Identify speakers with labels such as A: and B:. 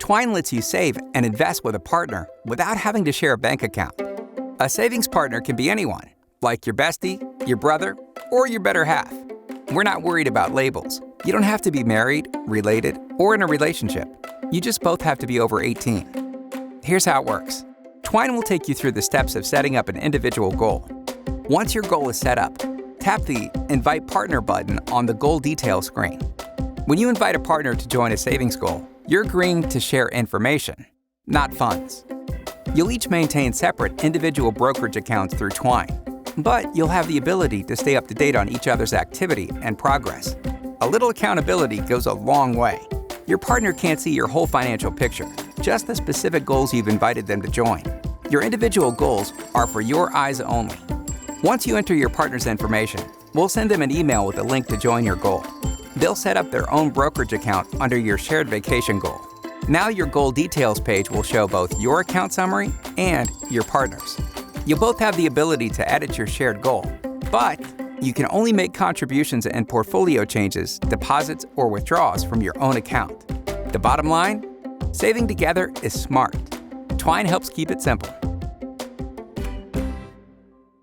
A: Twine lets you save and invest with a partner without having to share a bank account. A savings partner can be anyone, like your bestie, your brother, or your better half. We're not worried about labels. You don't have to be married, related, or in a relationship. You just both have to be over 18. Here's how it works. Twine will take you through the steps of setting up an individual goal. Once your goal is set up, tap the Invite Partner button on the goal details screen. When you invite a partner to join a savings goal, you're agreeing to share information, not funds. You'll each maintain separate individual brokerage accounts through Twine, but you'll have the ability to stay up to date on each other's activity and progress. A little accountability goes a long way. Your partner can't see your whole financial picture, just the specific goals you've invited them to join. Your individual goals are for your eyes only. Once you enter your partner's information, we'll send them an email with a link to join your goal. They'll set up their own brokerage account under your shared vacation goal. Now your goal details page will show both your account summary and your partner's. You'll both have the ability to edit your shared goal, but you can only make contributions and portfolio changes, deposits, or withdrawals from your own account. The bottom line? Saving together is smart. Twine helps keep it simple.